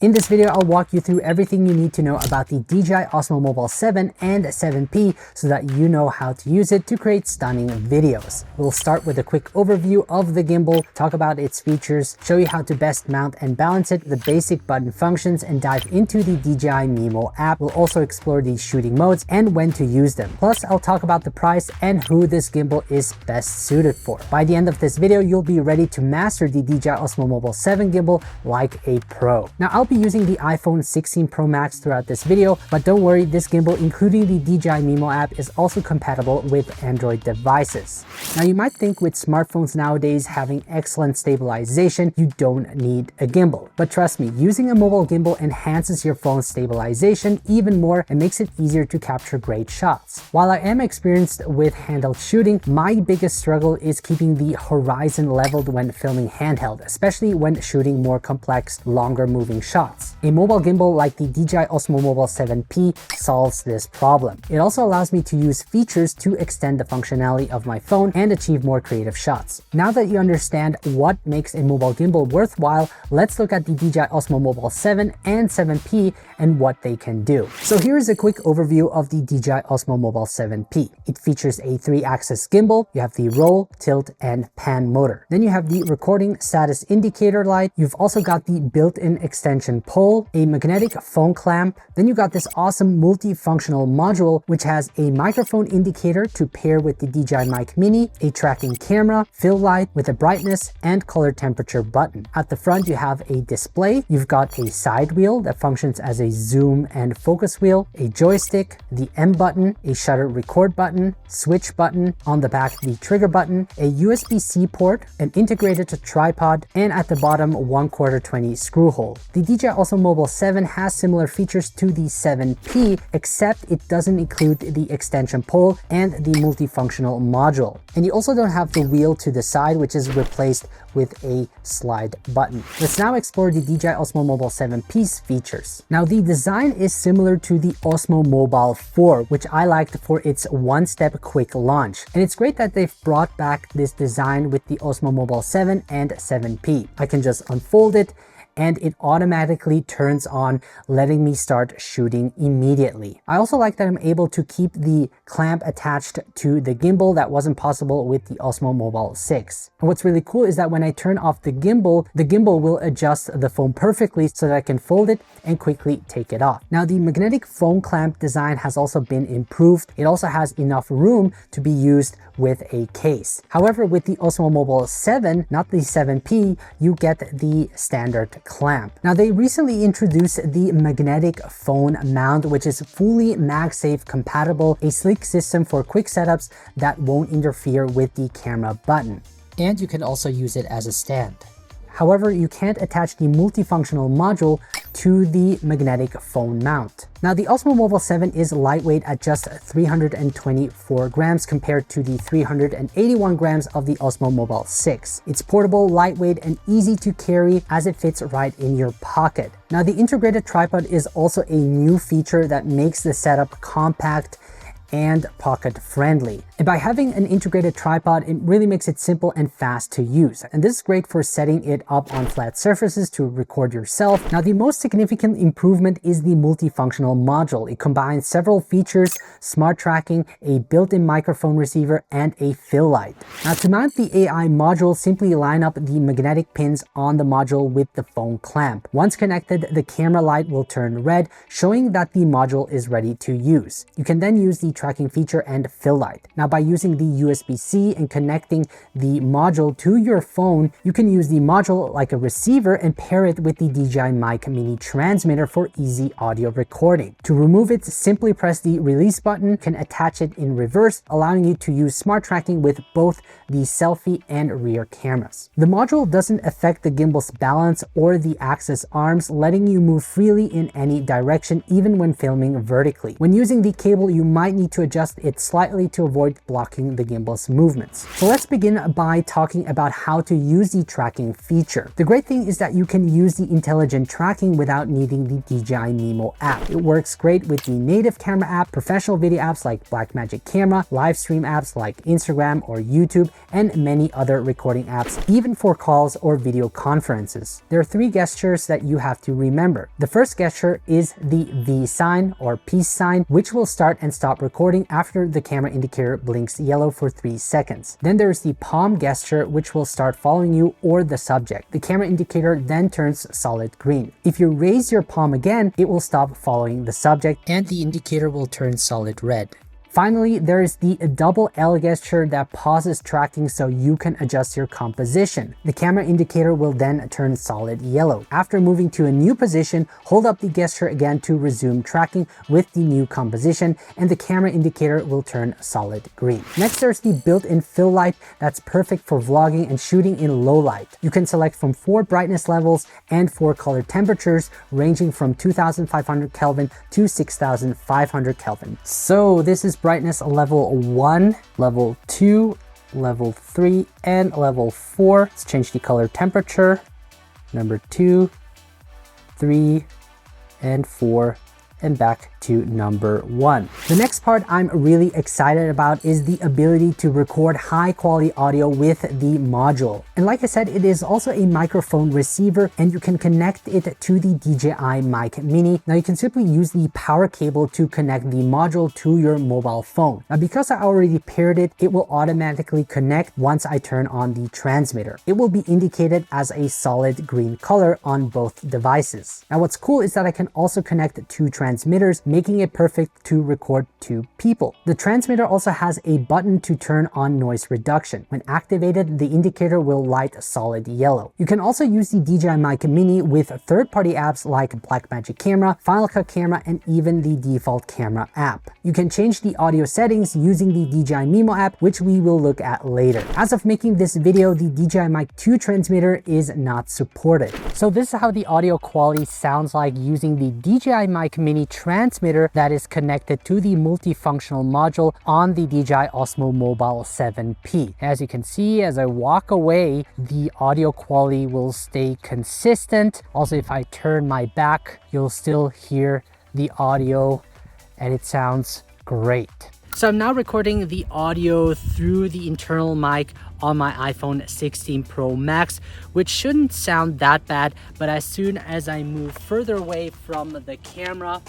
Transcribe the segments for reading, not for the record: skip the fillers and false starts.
In this video, I'll walk you through everything you need to know about the DJI Osmo Mobile 7 and 7P so that you know how to use it to create stunning videos. We'll start with a quick overview of the gimbal, talk about its features, show you how to best mount and balance it, the basic button functions, and dive into the DJI Mimo app. We'll also explore the shooting modes and when to use them. Plus, I'll talk about the price and who this gimbal is best suited for. By the end of this video, you'll be ready to master the DJI Osmo Mobile 7 gimbal like a pro. Now, I'll be using the iPhone 16 Pro Max throughout this video, but don't worry, this gimbal, including the DJI Mimo app, is also compatible with Android devices. Now, you might think with smartphones nowadays having excellent stabilization, you don't need a gimbal. But trust me, using a mobile gimbal enhances your phone's stabilization even more and makes it easier to capture great shots. While I am experienced with handheld shooting, my biggest struggle is keeping the horizon leveled when filming handheld, especially when shooting more complex, longer moving shots. A mobile gimbal like the DJI Osmo Mobile 7P solves this problem. It also allows me to use features to extend the functionality of my phone and achieve more creative shots. Now that you understand what makes a mobile gimbal worthwhile, let's look at the DJI Osmo Mobile 7 and 7P and what they can do. So here's a quick overview of the DJI Osmo Mobile 7P. It features a 3-axis gimbal. You have the roll, tilt, and pan motor. Then you have the recording status indicator light. You've also got the built-in extension pole, a magnetic phone clamp. Then you got this awesome multifunctional module which has a microphone indicator to pair with the DJI Mic Mini, a tracking camera, fill light with a brightness and color temperature button. At the front you have a display. You've got a side wheel that functions as a zoom and focus wheel, a joystick, the M button, a shutter record button, switch button, on the back the trigger button, a USB-C port, an integrated tripod, and at the bottom 1/4 20 screw hole. The DJI Osmo Mobile 7 has similar features to the 7P, except it doesn't include the extension pole and the multifunctional module. And you also don't have the wheel to the side, which is replaced with a slide button. Let's now explore the DJI Osmo Mobile 7P's features. Now, the design is similar to the Osmo Mobile 4, which I liked for its one-step quick launch. And it's great that they've brought back this design with the Osmo Mobile 7 and 7P. I can just unfold it and it automatically turns on, letting me start shooting immediately. I also like that I'm able to keep the clamp attached to the gimbal. That wasn't possible with the Osmo Mobile 6. And what's really cool is that when I turn off the gimbal will adjust the phone perfectly so that I can fold it and quickly take it off. Now, the magnetic phone clamp design has also been improved. It also has enough room to be used with a case. However, with the Osmo Mobile 7, not the 7P, you get the standard clamp. Now, they recently introduced the magnetic phone mount, which is fully MagSafe compatible, a sleek system for quick setups that won't interfere with the camera button. And you can also use it as a stand. However, you can't attach the multifunctional module to the magnetic phone mount. Now, the Osmo Mobile 7 is lightweight at just 324 grams compared to the 381 grams of the Osmo Mobile 6. It's portable, lightweight, and easy to carry as it fits right in your pocket. Now, the integrated tripod is also a new feature that makes the setup compact and pocket friendly. And by having an integrated tripod, it really makes it simple and fast to use. And this is great for setting it up on flat surfaces to record yourself. Now, the most significant improvement is the multifunctional module. It combines several features: smart tracking, a built-in microphone receiver, and a fill light. Now, to mount the AI module, simply line up the magnetic pins on the module with the phone clamp. Once connected, the camera light will turn red, showing that the module is ready to use. You can then use the tracking feature and fill light. Now, by using the USB-C and connecting the module to your phone, you can use the module like a receiver and pair it with the DJI Mic Mini transmitter for easy audio recording. To remove it, simply press the release button. You can attach it in reverse, allowing you to use smart tracking with both the selfie and rear cameras. The module doesn't affect the gimbal's balance or the axis arms, letting you move freely in any direction, even when filming vertically. When using the cable, you might need ability to adjust it slightly to avoid blocking the gimbal's movements. So let's begin by talking about how to use the tracking feature. The great thing is that you can use the intelligent tracking without needing the DJI Mimo app. It works great with the native camera app, professional video apps like Blackmagic Camera, live stream apps like Instagram or YouTube, and many other recording apps, even for calls or video conferences. There are 3 gestures that you have to remember. The first gesture is the V sign or peace sign, which will start and stop recording after the camera indicator blinks yellow for 3 seconds. Then there's the palm gesture, which will start following you or the subject. The camera indicator then turns solid green. If you raise your palm again, it will stop following the subject and the indicator will turn solid red. Finally, there is the double L gesture that pauses tracking so you can adjust your composition. The camera indicator will then turn solid yellow. After moving to a new position, hold up the gesture again to resume tracking with the new composition, and the camera indicator will turn solid green. Next, there's the built-in fill light that's perfect for vlogging and shooting in low light. You can select from 4 brightness levels and 4 color temperatures ranging from 2500 Kelvin to 6500 Kelvin. So this is brightness level 1, level 2, level 3, and level 4. Let's change the color temperature. Number 2, 3, and 4, and back to number 1. The next part I'm really excited about is the ability to record high quality audio with the module. And like I said, it is also a microphone receiver and you can connect it to the DJI Mic Mini. Now you can simply use the power cable to connect the module to your mobile phone. Now because I already paired it, it will automatically connect once I turn on the transmitter. It will be indicated as a solid green color on both devices. Now what's cool is that I can also connect 2 transmitters, making it perfect to record 2 people. The transmitter also has a button to turn on noise reduction. When activated, the indicator will light solid yellow. You can also use the DJI Mic Mini with third-party apps like Blackmagic Camera, Final Cut Camera, and even the default camera app. You can change the audio settings using the DJI Mimo app, which we will look at later. As of making this video, the DJI Mic 2 transmitter is not supported. So this is how the audio quality sounds like using the DJI Mic Mini transmitter that is connected to the multifunctional module on the DJI Osmo Mobile 7P. As you can see, as I walk away, the audio quality will stay consistent. Also, if I turn my back, you'll still hear the audio and it sounds great. So I'm now recording the audio through the internal mic on my iPhone 16 Pro Max, which shouldn't sound that bad, but as soon as I move further away from the camera,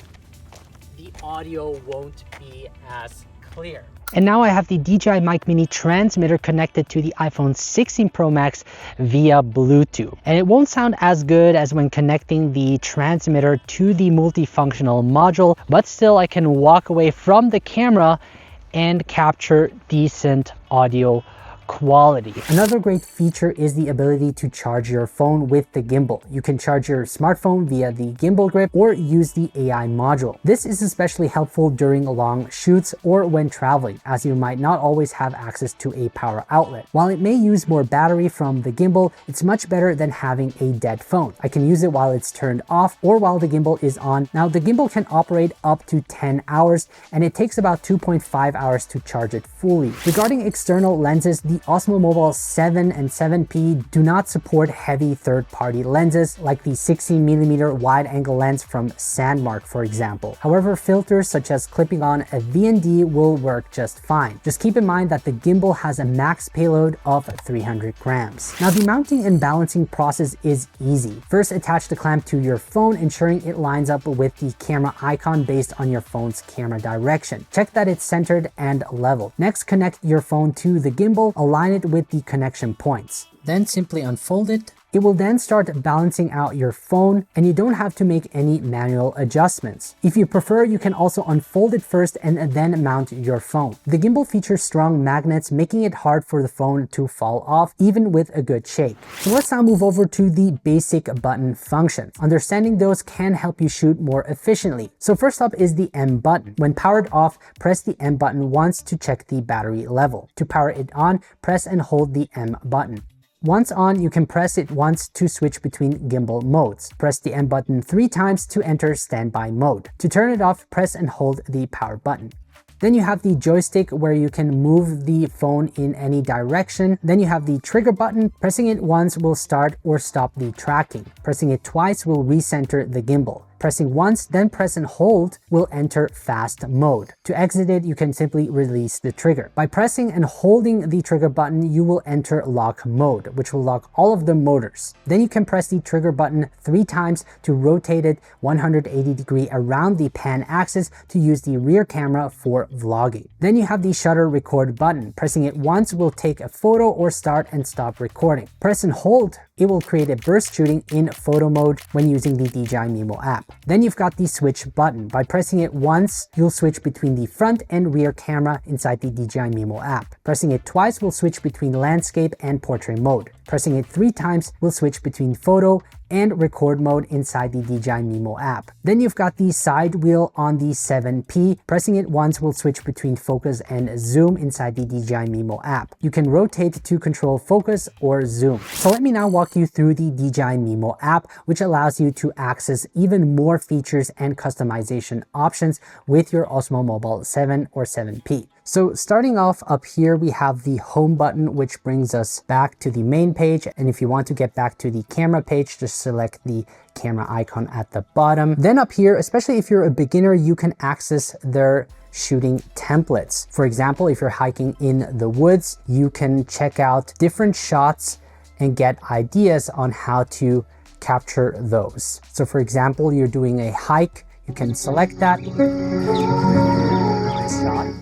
the audio won't be as clear. And now I have the DJI Mic Mini transmitter connected to the iPhone 16 Pro Max via Bluetooth. And it won't sound as good as when connecting the transmitter to the multifunctional module, but still I can walk away from the camera and capture decent audio quality. Another great feature is the ability to charge your phone with the gimbal. You can charge your smartphone via the gimbal grip or use the AI module. This is especially helpful during long shoots or when traveling, as you might not always have access to a power outlet. While it may use more battery from the gimbal, it's much better than having a dead phone. I can use it while it's turned off or while the gimbal is on. Now the gimbal can operate up to 10 hours and it takes about 2.5 hours to charge it fully. Regarding external lenses, the Osmo Mobile 7 and 7P do not support heavy third-party lenses like the 16mm wide-angle lens from Sandmark, for example. However, filters such as clipping on a VND will work just fine. Just keep in mind that the gimbal has a max payload of 300 grams. Now, the mounting and balancing process is easy. First, attach the clamp to your phone, ensuring it lines up with the camera icon based on your phone's camera direction. Check that it's centered and level. Next, connect your phone to the gimbal, align it with the connection points. Then simply unfold it. It will then start balancing out your phone and you don't have to make any manual adjustments. If you prefer, you can also unfold it first and then mount your phone. The gimbal features strong magnets, making it hard for the phone to fall off, even with a good shake. So let's now move over to the basic button functions. Understanding those can help you shoot more efficiently. So first up is the M button. When powered off, press the M button once to check the battery level. To power it on, press and hold the M button. Once on, you can press it once to switch between gimbal modes. Press the M button 3 times to enter standby mode. To turn it off, press and hold the power button. Then you have the joystick where you can move the phone in any direction. Then you have the trigger button. Pressing it once will start or stop the tracking. Pressing it twice will recenter the gimbal. Pressing once, then press and hold will enter fast mode. To exit it, you can simply release the trigger. By pressing and holding the trigger button, you will enter lock mode, which will lock all of the motors. Then you can press the trigger button 3 times to rotate it 180 degrees around the pan axis to use the rear camera for vlogging. Then you have the shutter record button. Pressing it once will take a photo or start and stop recording. Press and hold, it will create a burst shooting in photo mode when using the DJI Mimo app. Then you've got the switch button. By pressing it once, you'll switch between the front and rear camera inside the DJI Mimo app. Pressing it twice will switch between landscape and portrait mode. Pressing it 3 times will switch between photo and record mode inside the DJI Mimo app. Then you've got the side wheel on the 7P. Pressing it once will switch between focus and zoom inside the DJI Mimo app. You can rotate to control focus or zoom. So let me now walk you through the DJI Mimo app, which allows you to access even more features and customization options with your Osmo Mobile 7 or 7P. So starting off up here, we have the home button, which brings us back to the main page. And if you want to get back to the camera page, just select the camera icon at the bottom. Then up here, especially if you're a beginner, you can access their shooting templates. For example, if you're hiking in the woods, you can check out different shots and get ideas on how to capture those. So for example, you're doing a hike, you can select that shot.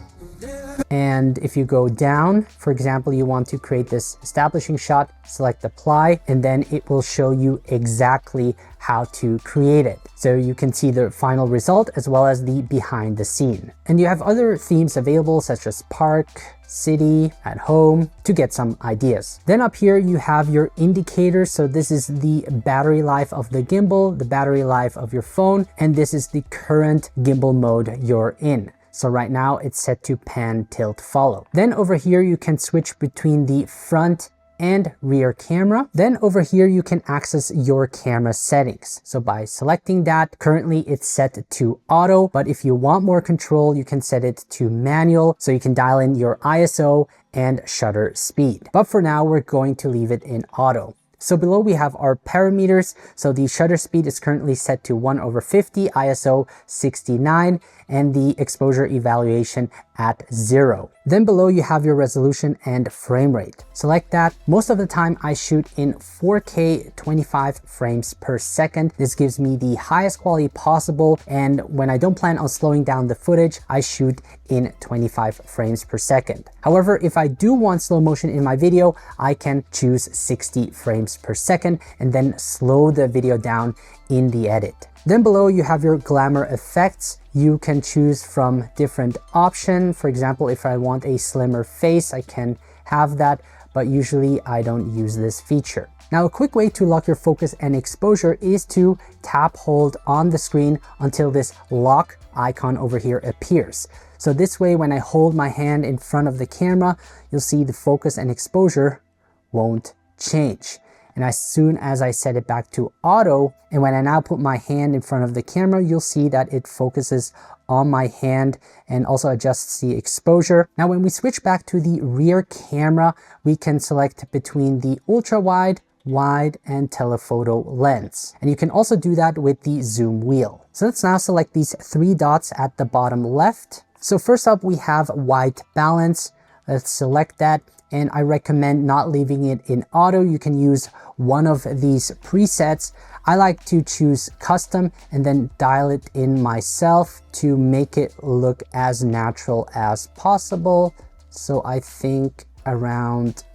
And if you go down, for example, you want to create this establishing shot, select apply, and then it will show you exactly how to create it. So you can see the final result as well as the behind the scene. And you have other themes available such as park, city, at home to get some ideas. Then up here you have your indicators. So this is the battery life of the gimbal, the battery life of your phone, and this is the current gimbal mode you're in. So right now it's set to pan, tilt, follow. Then over here you can switch between the front and rear camera. Then over here you can access your camera settings. So by selecting that, currently it's set to auto, but if you want more control, you can set it to manual. So you can dial in your ISO and shutter speed. But for now, we're going to leave it in auto. So below we have our parameters. So the shutter speed is currently set to 1/50, ISO 69, and the exposure evaluation at 0. Then below you have your resolution and frame rate. Select that. Most of the time I shoot in 4K 25 frames per second. This gives me the highest quality possible, and when I don't plan on slowing down the footage, I shoot in 25 frames per second. However, if I do want slow motion in my video, I can choose 60 frames per second and then slow the video down in the edit. Then below you have your glamour effects. You can choose from different options. For example, if I want a slimmer face, I can have that, but usually I don't use this feature. Now, a quick way to lock your focus and exposure is to tap hold on the screen until this lock icon over here appears. So this way, when I hold my hand in front of the camera, you'll see the focus and exposure won't change. And as soon as I set it back to auto, and when I now put my hand in front of the camera, you'll see that it focuses on my hand and also adjusts the exposure. Now, when we switch back to the rear camera, we can select between the ultra wide, wide, and telephoto lens. And you can also do that with the zoom wheel. So let's now select these 3 dots at the bottom left. So first up, we have white balance. Let's select that. And I recommend not leaving it in auto. You can use one of these presets. I like to choose custom and then dial it in myself to make it look as natural as possible. So I think around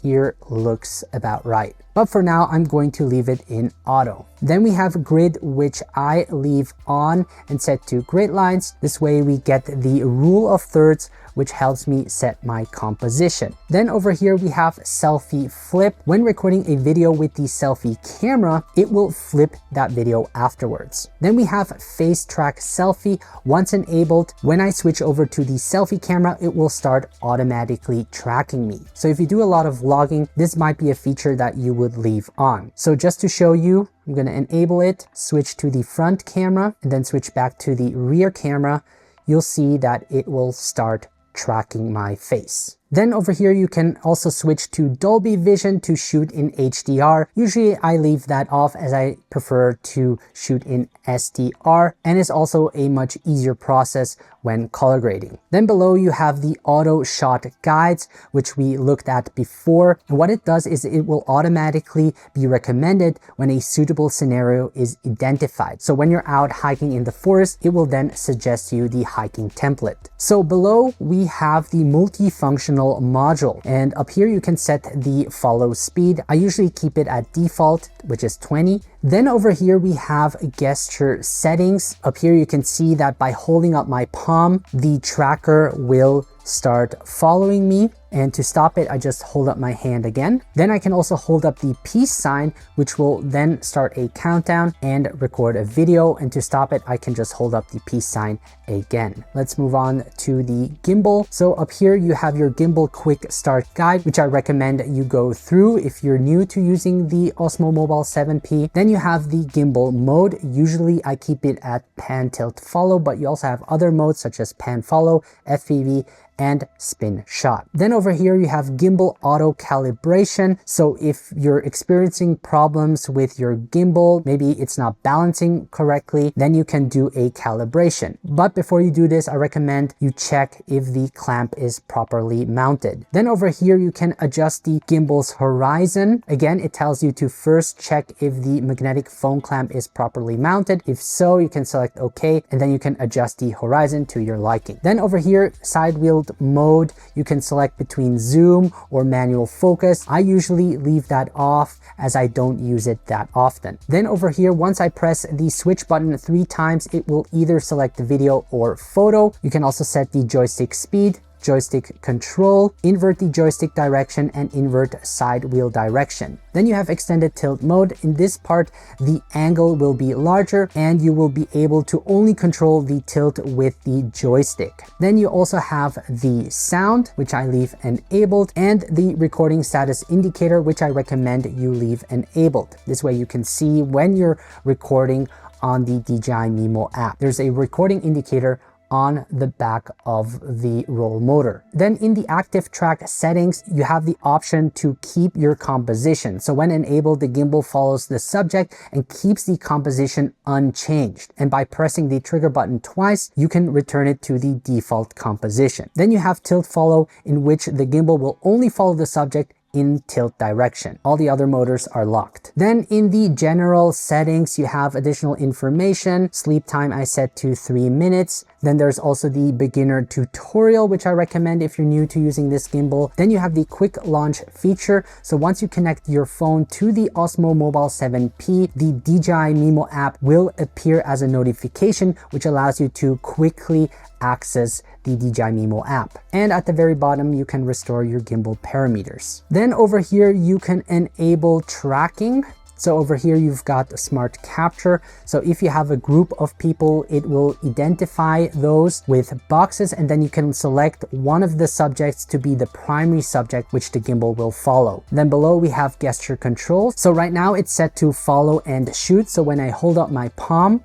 here looks about right. But for now, I'm going to leave it in auto. Then we have grid, which I leave on and set to grid lines. This way we get the rule of thirds, which helps me set my composition. Then over here we have selfie flip. When recording a video with the selfie camera, it will flip that video afterwards. Then we have face track selfie. Once enabled, when I switch over to the selfie camera, it will start automatically tracking me. So if you do a lot of vlogging, this might be a feature that you would leave on. So just to show you, I'm going to enable it, switch to the front camera, and then switch back to the rear camera. you'll see that it will start tracking my face. Then over here, you can also switch to Dolby Vision to shoot in HDR. Usually I leave that off as I prefer to shoot in SDR, and it's also a much easier process when color grading. Then below you have the auto shot guides, which we looked at before. And what it does is it will automatically be recommended when a suitable scenario is identified. So when you're out hiking in the forest, it will then suggest you the hiking template. So below we have the multifunctional module, and up here you can set the follow speed. I usually keep it at default, which is 20. Then over here we have gesture settings. Up here you can see that by holding up my palm, the tracker will start following me. And to stop it, I just hold up my hand again. Then I can also hold up the peace sign, which will then start a countdown and record a video. And to stop it, I can just hold up the peace sign again. Let's move on to the gimbal. So up here you have your gimbal quick start guide, which I recommend you go through if you're new to using the Osmo Mobile 7P. Then you have the gimbal mode. Usually I keep it at pan, tilt, follow, but you also have other modes such as pan, follow, FPV, and spin shot. Then over here you have gimbal auto calibration. So if you're experiencing problems with your gimbal, maybe it's not balancing correctly, then you can do a calibration. But before you do this, I recommend you check if the clamp is properly mounted. Then over here you can adjust the gimbal's horizon. Again, it tells you to first check if the magnetic phone clamp is properly mounted. If so, you can select OK, and then you can adjust the horizon to your liking. Then over here, side wheel mode, you can select between zoom or manual focus. I usually leave that off as I don't use it that often. Then over here, once I press the switch button 3 times, it will either select the video or photo. You can also set the joystick speed, joystick control, invert the joystick direction, and invert side wheel direction. Then you have extended tilt mode. In this part, the angle will be larger and you will be able to only control the tilt with the joystick. Then you also have the sound, which I leave enabled, and the recording status indicator, which I recommend you leave enabled. This way you can see when you're recording on the DJI Mimo app. There's a recording indicator on the back of the roll motor. Then in the active track settings, you have the option to keep your composition. So when enabled, the gimbal follows the subject and keeps the composition unchanged. And by pressing the trigger button twice, you can return it to the default composition. Then you have tilt follow, in which the gimbal will only follow the subject in tilt direction. All the other motors are locked. Then in the general settings, you have additional information. Sleep time I set to 3 minutes. Then there's also the beginner tutorial, which I recommend if you're new to using this gimbal. Then you have the quick launch feature. So once you connect your phone to the Osmo Mobile 7P, the DJI Mimo app will appear as a notification, which allows you to quickly access the DJI Mimo app. And at the very bottom, you can restore your gimbal parameters. Then over here, you can enable tracking. So over here, you've got smart capture. So if you have a group of people, it will identify those with boxes, and then you can select one of the subjects to be the primary subject, which the gimbal will follow. Then below we have gesture control. So right now it's set to follow and shoot. So when I hold up my palm,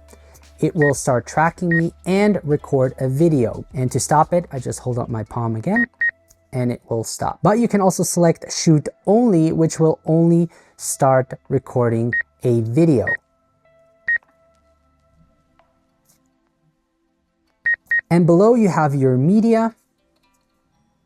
it will start tracking me and record a video. And to stop it, I just hold up my palm again and it will stop. But you can also select shoot only, which will only start recording a video. And below you have your media.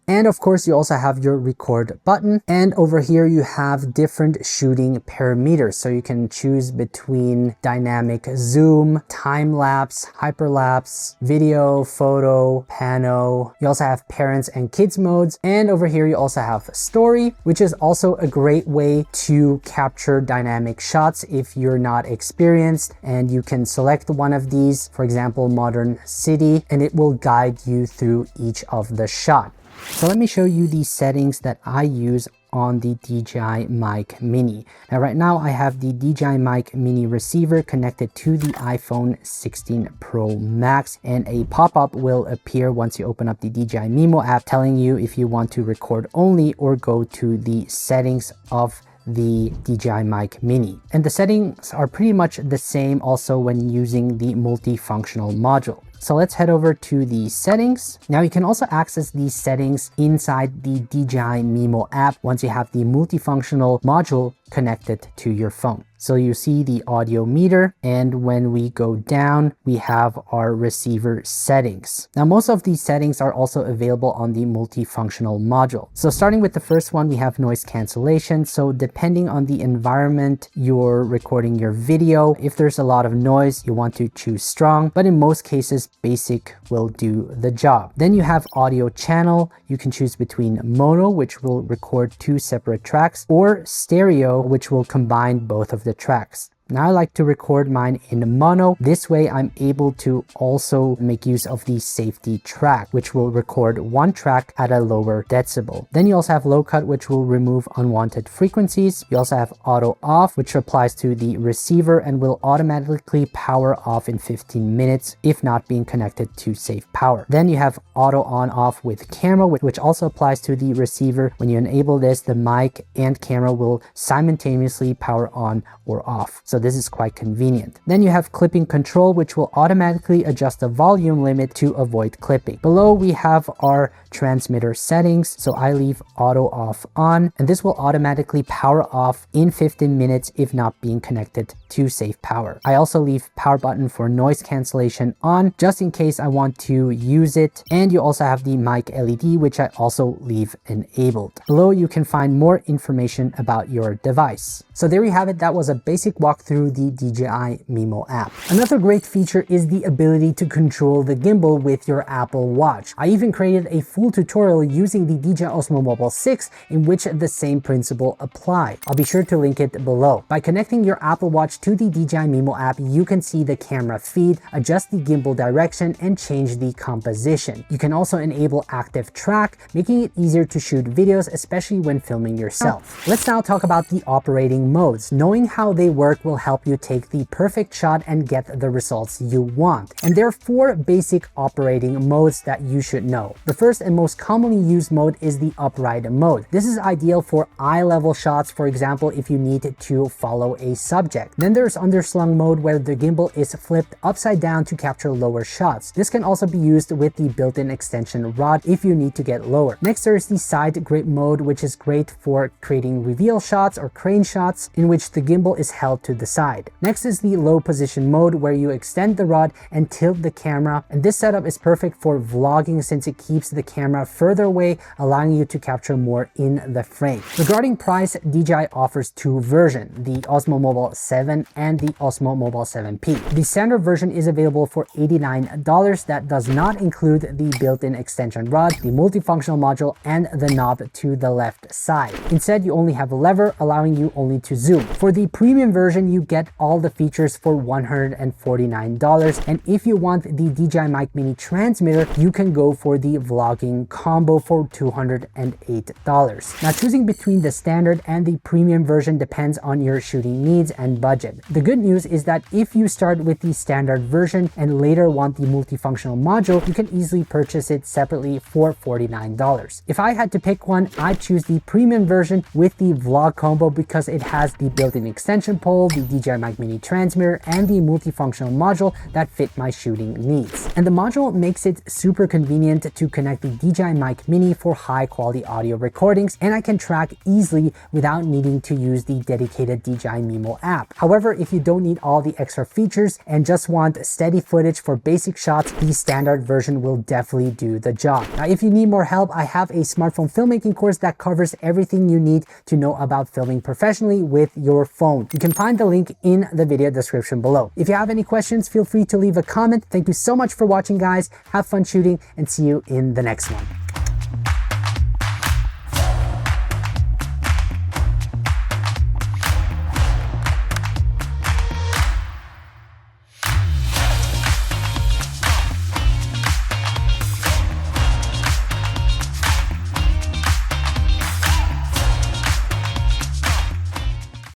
And of course, you also have your record button. And over here, you have different shooting parameters. So you can choose between dynamic zoom, time lapse, hyperlapse, video, photo, pano. You also have parents and kids modes. And over here, you also have story, which is also a great way to capture dynamic shots if you're not experienced. And you can select one of these, for example, modern city, and it will guide you through each of the shots. So let me show you the settings that I use on the DJI Mic Mini. Now right now I have the DJI Mic Mini receiver connected to the iPhone 16 Pro Max, and a pop-up will appear once you open up the DJI Mimo app telling you if you want to record only or go to the settings of the DJI Mic Mini. And the settings are pretty much the same also when using the multifunctional module. So let's head over to the settings. Now you can also access these settings inside the DJI Mimo app once you have the multifunctional module connected to your phone. So you see the audio meter, and when we go down, we have our receiver settings. Now, most of these settings are also available on the multifunctional module. So starting with the first one, we have noise cancellation. So depending on the environment you're recording your video, if there's a lot of noise, you want to choose strong, but in most cases, basic will do the job. Then you have audio channel. You can choose between mono, which will record 2 separate tracks, or stereo, which will combine both of the tracks. Now I like to record mine in mono. This way I'm able to also make use of the safety track, which will record one track at a lower decibel. Then you also have low cut, which will remove unwanted frequencies. You also have auto off, which applies to the receiver and will automatically power off in 15 minutes if not being connected to safe power. Then you have auto on off with camera, which also applies to the receiver. When you enable this, the mic and camera will simultaneously power on or off. So this is quite convenient. Then you have clipping control, which will automatically adjust the volume limit to avoid clipping. Below we have our transmitter settings. So I leave auto off on, and this will automatically power off in 15 minutes if not being connected to safe power. I also leave power button for noise cancellation on, just in case I want to use it. And you also have the mic LED, which I also leave enabled. Below you can find more information about your device. So there you have it. That was a basic walkthrough the DJI Mimo app. Another great feature is the ability to control the gimbal with your Apple Watch. I even created a full tutorial using the DJI Osmo Mobile 6 in which the same principle apply. I'll be sure to link it below. By connecting your Apple Watch to the DJI Mimo app, you can see the camera feed, adjust the gimbal direction, and change the composition. You can also enable active track, making it easier to shoot videos, especially when filming yourself. Let's now talk about the operating modes. Knowing how they work will help you take the perfect shot and get the results you want. And there are 4 basic operating modes that you should know. The first and most commonly used mode is the upright mode. This is ideal for eye level shots, for example, if you need to follow a subject. Then there's underslung mode, where the gimbal is flipped upside down to capture lower shots. This can also be used with the built-in extension rod if you need to get lower. Next, there is the side grip mode, which is great for creating reveal shots or crane shots in which the gimbal is held to the side. Next is the low position mode, where you extend the rod and tilt the camera, and this setup is perfect for vlogging since it keeps the camera further away, allowing you to capture more in the frame. Regarding price, DJI offers 2 versions, the Osmo Mobile 7 and the Osmo Mobile 7P. The standard version is available for $89. That does not include the built-in extension rod, the multifunctional module, and the knob to the left side. Instead, you only have a lever, allowing you only to zoom. For the premium version, you get all the features for $149, and if you want the DJI Mic Mini transmitter, you can go for the vlogging combo for $208. Now, choosing between the standard and the premium version depends on your shooting needs and budget. The good news is that if you start with the standard version and later want the multifunctional module, you can easily purchase it separately for $49. If I had to pick one, I'd choose the premium version with the vlog combo because it has the built-in extension pole, the DJI Mic Mini transmitter, and the multifunctional module that fit my shooting needs. And the module makes it super convenient to connect the DJI Mic Mini for high quality audio recordings, and I can track easily without needing to use the dedicated DJI Mimo app. However, if you don't need all the extra features and just want steady footage for basic shots, the standard version will definitely do the job. Now, if you need more help, I have a smartphone filmmaking course that covers everything you need to know about filming professionally with your phone. You can find the link in the video description below. If you have any questions, feel free to leave a comment. Thank you so much for watching, guys. Have fun shooting, and see you in the next one.